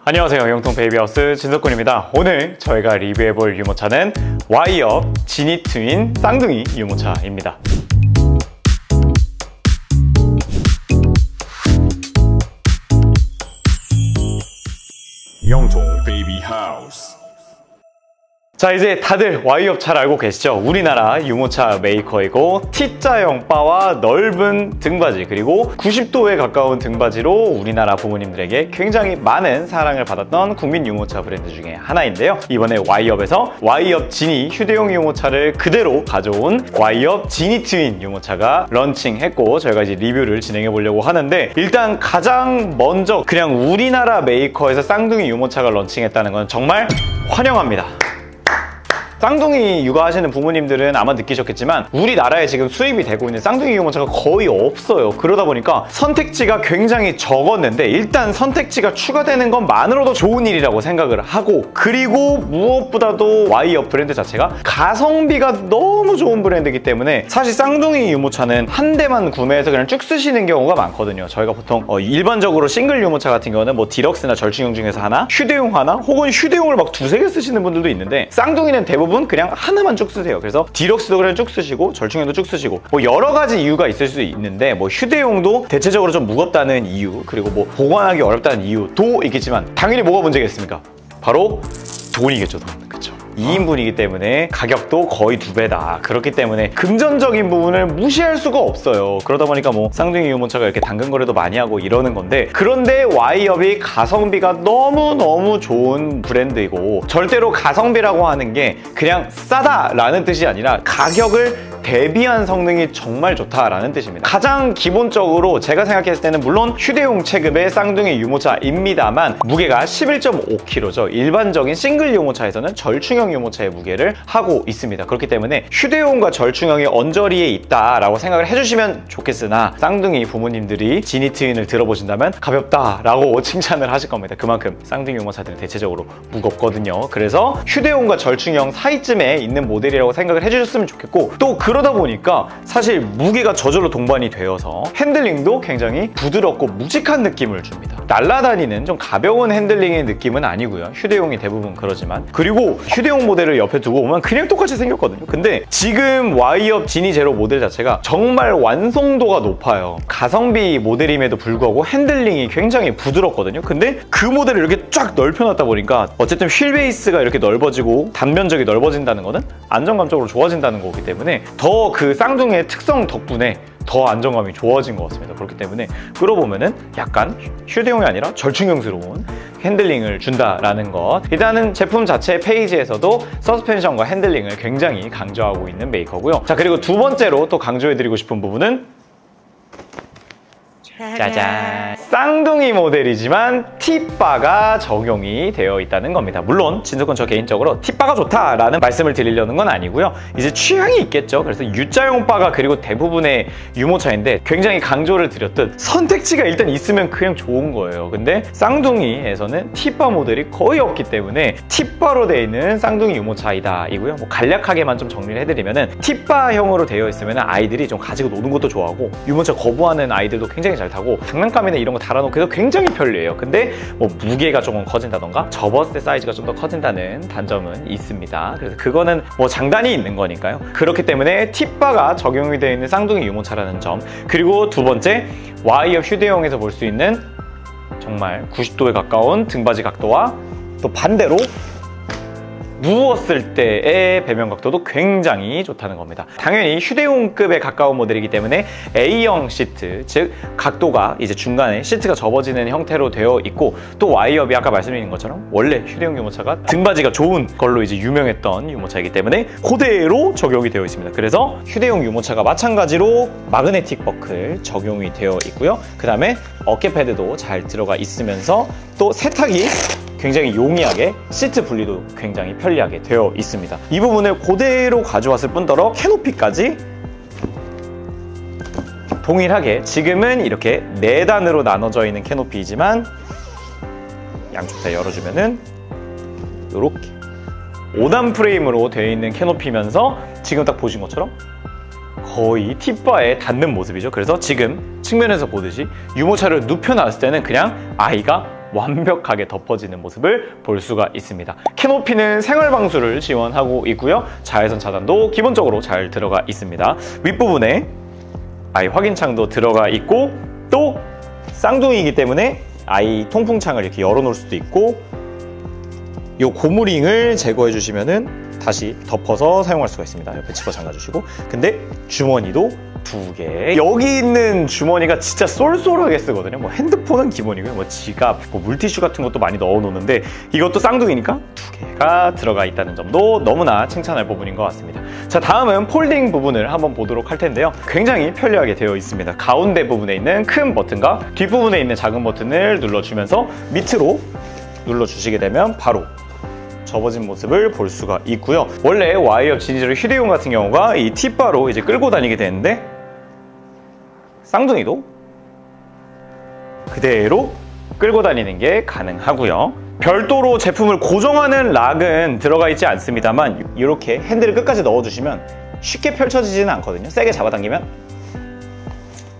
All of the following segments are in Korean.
안녕하세요. 영통 베이비하우스 진석군입니다. 오늘 저희가 리뷰해볼 유모차는 Y업 지니 트윈 쌍둥이 유모차입니다. 영통 베이비하우스. 자, 이제 다들 Y업 잘 알고 계시죠? 우리나라 유모차 메이커이고 T자형 바와 넓은 등받이 그리고 90도에 가까운 등받이로 우리나라 부모님들에게 굉장히 많은 사랑을 받았던 국민 유모차 브랜드 중에 하나인데요. 이번에 Y업에서 Y업 지니 휴대용 유모차를 그대로 가져온 Y업 지니 트윈 유모차가 런칭했고 저희가 이제 리뷰를 진행해 보려고 하는데, 일단 가장 먼저 그냥 우리나라 메이커에서 쌍둥이 유모차가 런칭했다는 건 정말 환영합니다. 쌍둥이 육아하시는 부모님들은 아마 느끼셨겠지만 우리나라에 지금 수입이 되고 있는 쌍둥이 유모차가 거의 없어요. 그러다 보니까 선택지가 굉장히 적었는데, 일단 선택지가 추가되는 것만으로도 좋은 일이라고 생각을 하고, 그리고 무엇보다도 Y업 브랜드 자체가 가성비가 너무 좋은 브랜드이기 때문에 사실 쌍둥이 유모차는 한 대만 구매해서 그냥 쭉 쓰시는 경우가 많거든요. 저희가 보통 일반적으로 싱글 유모차 같은 경우는 뭐 디럭스나 절충형 중에서 하나, 휴대용 하나, 혹은 휴대용을 막 두세 개 쓰시는 분들도 있는데, 쌍둥이는 대부분 그냥 하나만 쭉 쓰세요. 그래서 디럭스도 그냥 쭉 쓰시고 절충형도 쭉 쓰시고, 뭐 여러 가지 이유가 있을 수 있는데, 뭐 휴대용도 대체적으로 좀 무겁다는 이유, 그리고 뭐 보관하기 어렵다는 이유도 있겠지만 당연히 뭐가 문제겠습니까? 바로 돈이겠죠. 돈. 그쵸? 2인분이기 때문에 가격도 거의 2배다. 그렇기 때문에 금전적인 부분을 무시할 수가 없어요. 그러다 보니까 뭐 쌍둥이 유모차가 이렇게 당근거래도 많이 하고 이러는 건데, 그런데 Y업이 가성비가 너무너무 좋은 브랜드이고, 절대로 가성비라고 하는 게 그냥 싸다라는 뜻이 아니라 가격을 대비한 성능이 정말 좋다라는 뜻입니다. 가장 기본적으로 제가 생각했을 때는 물론 휴대용 체급의 쌍둥이 유모차입니다만 무게가 11.5kg죠. 일반적인 싱글 유모차에서는 절충형 유모차의 무게를 하고 있습니다. 그렇기 때문에 휴대용과 절충형이 언저리에 있다라고 생각을 해주시면 좋겠으나, 쌍둥이 부모님들이 지니 트윈을 들어보신다면 가볍다라고 칭찬을 하실 겁니다. 그만큼 쌍둥이 유모차들은 대체적으로 무겁거든요. 그래서 휴대용과 절충형 사이쯤에 있는 모델이라고 생각을 해주셨으면 좋겠고, 또 그러다 보니까 사실 무게가 저절로 동반이 되어서 핸들링도 굉장히 부드럽고 묵직한 느낌을 줍니다. 날아다니는 좀 가벼운 핸들링의 느낌은 아니고요. 휴대용이 대부분 그러지만. 그리고 휴대용 모델을 옆에 두고 보면 그냥 똑같이 생겼거든요. 근데 지금 Y업 지니 제로 모델 자체가 정말 완성도가 높아요. 가성비 모델임에도 불구하고 핸들링이 굉장히 부드럽거든요. 근데 그 모델을 이렇게 쫙 넓혀놨다 보니까 어쨌든 휠 베이스가 이렇게 넓어지고 단면적이 넓어진다는 거는 안정감적으로 좋아진다는 거기 때문에 더 그 쌍둥이의 특성 덕분에 더 안정감이 좋아진 것 같습니다. 그렇기 때문에 끌어보면은 약간 휴대용이 아니라 절충형스러운 핸들링을 준다라는 것. 일단은 제품 자체 페이지에서도 서스펜션과 핸들링을 굉장히 강조하고 있는 메이커고요. 자, 그리고 두 번째로 또 강조해드리고 싶은 부분은 짜잔! 쌍둥이 모델이지만 T바가 적용이 되어 있다는 겁니다. 물론 진석은 저 개인적으로 T바가 좋다라는 말씀을 드리려는 건 아니고요. 이제 취향이 있겠죠. 그래서 U자형 바가 그리고 대부분의 유모차인데, 굉장히 강조를 드렸듯 선택지가 일단 있으면 그냥 좋은 거예요. 근데 쌍둥이에서는 T바 모델이 거의 없기 때문에 T바로 되어 있는 쌍둥이 유모차이다 이고요. 뭐 간략하게만 좀 정리를 해드리면은, T바형으로 되어 있으면 아이들이 좀 가지고 노는 것도 좋아하고, 유모차 거부하는 아이들도 굉장히 잘 타고, 장난감이나 이런 거 달아놓고 해서 굉장히 편리해요. 근데 뭐 무게가 조금 커진다던가 접었을 때 사이즈가 좀 더 커진다는 단점은 있습니다. 그래서 그거는 뭐 장단이 있는 거니까요. 그렇기 때문에 T바가 적용이 되어 있는 쌍둥이 유모차라는 점, 그리고 두 번째 Y업 휴대용에서 볼 수 있는 정말 90도에 가까운 등받이 각도와 또 반대로 누웠을 때의 배면 각도도 굉장히 좋다는 겁니다. 당연히 휴대용급에 가까운 모델이기 때문에 A형 시트, 즉 각도가 이제 중간에 시트가 접어지는 형태로 되어 있고, 또 Y업이 아까 말씀드린 것처럼 원래 휴대용 유모차가 등받이가 좋은 걸로 이제 유명했던 유모차이기 때문에 그대로 적용이 되어 있습니다. 그래서 휴대용 유모차가 마찬가지로 마그네틱 버클 적용이 되어 있고요. 그 다음에 어깨 패드도 잘 들어가 있으면서 또 세탁이 굉장히 용이하게, 시트 분리도 굉장히 편리하게 되어 있습니다. 이 부분을 그대로 가져왔을 뿐더러 캐노피까지 동일하게, 지금은 이렇게 4단으로 나눠져 있는 캐노피이지만 양쪽 다 열어주면은 이렇게 5단 프레임으로 되어 있는 캐노피면서 지금 딱 보신 것처럼 거의 T바에 닿는 모습이죠. 그래서 지금 측면에서 보듯이 유모차를 눕혀놨을 때는 그냥 아이가 완벽하게 덮어지는 모습을 볼 수가 있습니다. 캐노피는 생활방수를 지원하고 있고요. 자외선 차단도 기본적으로 잘 들어가 있습니다. 윗부분에 아이 확인창도 들어가 있고, 또 쌍둥이이기 때문에 아이 통풍창을 이렇게 열어놓을 수도 있고, 이 고무링을 제거해 주시면은 다시 덮어서 사용할 수가 있습니다. 옆에 집어 잠가주시고. 근데 주머니도 2개. 여기 있는 주머니가 진짜 쏠쏠하게 쓰거든요. 뭐 핸드폰은 기본이고요. 뭐 지갑, 뭐 물티슈 같은 것도 많이 넣어 놓는데, 이것도 쌍둥이니까 2개가 들어가 있다는 점도 너무나 칭찬할 부분인 것 같습니다. 자, 다음은 폴딩 부분을 한번 보도록 할 텐데요. 굉장히 편리하게 되어 있습니다. 가운데 부분에 있는 큰 버튼과 뒷부분에 있는 작은 버튼을 눌러주면서 밑으로 눌러주시게 되면 바로 접어진 모습을 볼 수가 있고요. 원래 와이어 지니저를 휴대용 같은 경우가 이 팁바로 이제 끌고 다니게 되는데, 쌍둥이도 그대로 끌고 다니는 게 가능하고요. 별도로 제품을 고정하는 락은 들어가 있지 않습니다만, 이렇게 핸들을 끝까지 넣어주시면 쉽게 펼쳐지지는 않거든요. 세게 잡아당기면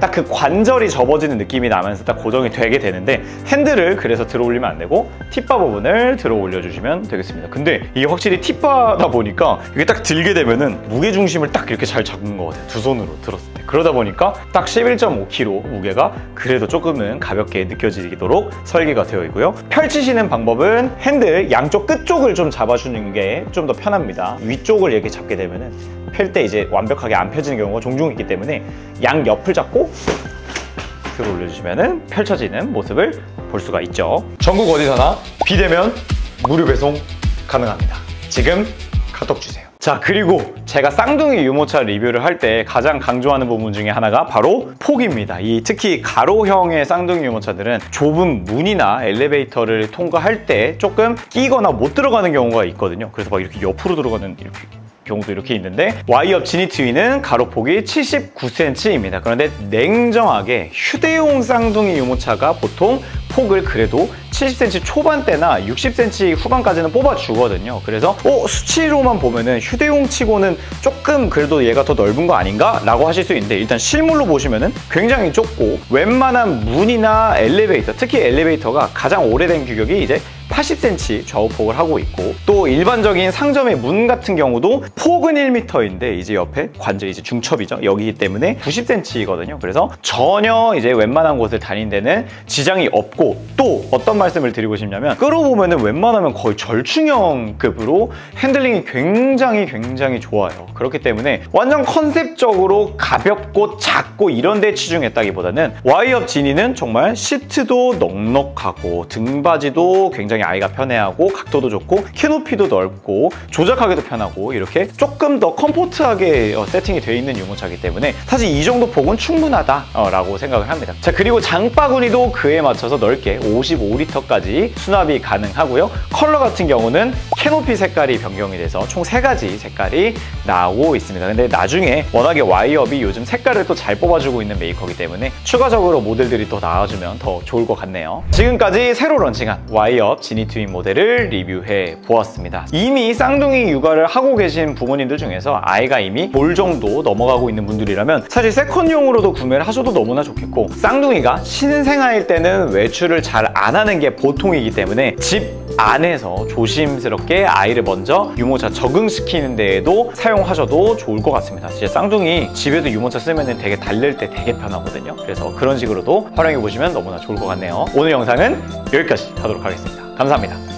딱 그 관절이 접어지는 느낌이 나면서 딱 고정이 되게 되는데, 핸들을 그래서 들어 올리면 안 되고 팁바 부분을 들어 올려주시면 되겠습니다. 근데 이게 확실히 팁바다 보니까 이게 딱 들게 되면은 무게중심을 딱 이렇게 잘 잡는 것 같아요. 두 손으로 들었을 때. 그러다 보니까 딱 11.5kg 무게가 그래도 조금은 가볍게 느껴지도록 설계가 되어 있고요. 펼치시는 방법은 핸들 양쪽 끝쪽을 좀 잡아주는 게 좀 더 편합니다. 위쪽을 이렇게 잡게 되면은 펼 때 이제 완벽하게 안 펴지는 경우가 종종 있기 때문에 양 옆을 잡고 들어 올려주시면 펼쳐지는 모습을 볼 수가 있죠. 전국 어디서나 비대면 무료 배송 가능합니다. 지금 카톡 주세요. 자, 그리고 제가 쌍둥이 유모차 리뷰를 할 때 가장 강조하는 부분 중에 하나가 바로 폭입니다. 특히 가로형의 쌍둥이 유모차들은 좁은 문이나 엘리베이터를 통과할 때 조금 끼거나 못 들어가는 경우가 있거든요. 그래서 막 이렇게 옆으로 들어가는 경우도 이렇게 있는데, 와이업 지니트위는 가로폭이 79cm입니다. 그런데 냉정하게 휴대용 쌍둥이 유모차가 보통 폭을 그래도 70cm 초반대나 60cm 후반까지는 뽑아주거든요. 그래서 수치로만 보면은 휴대용 치고는 조금 그래도 얘가 더 넓은 거 아닌가? 라고 하실 수 있는데, 일단 실물로 보시면은 굉장히 좁고, 웬만한 문이나 엘리베이터, 특히 엘리베이터가 가장 오래된 규격이 이제 80cm 좌우폭을 하고 있고, 또 일반적인 상점의 문 같은 경우도 폭은 1m인데 이제 옆에 관절, 이제 중첩이죠. 여기기 때문에 90cm거든요. 그래서 전혀 이제 웬만한 곳을 다닌 데는 지장이 없고, 또 어떤 말씀을 드리고 싶냐면, 끌어보면은 웬만하면 거의 절충형급으로 핸들링이 굉장히 좋아요. 그렇기 때문에 완전 컨셉적으로 가볍고 작고 이런 데 치중했다기보다는 와이업 지니는 정말 시트도 넉넉하고 등받이도 굉장히 아이가 편해하고 각도도 좋고 키높이도 넓고 조작하기도 편하고, 이렇게 조금 더 컴포트하게 세팅이 되어 있는 유모차이기 때문에 사실 이 정도 폭은 충분하다라고 생각을 합니다. 자, 그리고 장바구니도 그에 맞춰서 넓게 55리터까지 수납이 가능하고요. 컬러 같은 경우는 캐노피 색깔이 변경이 돼서 총 3가지 색깔이 나오고 있습니다. 근데 나중에 워낙에 와이업이 요즘 색깔을 또 잘 뽑아주고 있는 메이커이기 때문에 추가적으로 모델들이 또 나와주면 더 좋을 것 같네요. 지금까지 새로 런칭한 와이업 지니트윈 모델을 리뷰해 보았습니다. 이미 쌍둥이 육아를 하고 계신 부모님들 중에서 아이가 이미 볼 정도 넘어가고 있는 분들이라면 사실 세컨용으로도 구매를 하셔도 너무나 좋겠고, 쌍둥이가 신생아일 때는 외출을 잘 안 하는 게 보통이기 때문에 집 안에서 조심스럽게 아이를 먼저 유모차 적응시키는 데에도 사용하셔도 좋을 것 같습니다. 진짜 쌍둥이 집에도 유모차 쓰면 되게 달랠 때 되게 편하거든요. 그래서 그런 식으로도 활용해 보시면 너무나 좋을 것 같네요. 오늘 영상은 여기까지 하도록 하겠습니다. 감사합니다.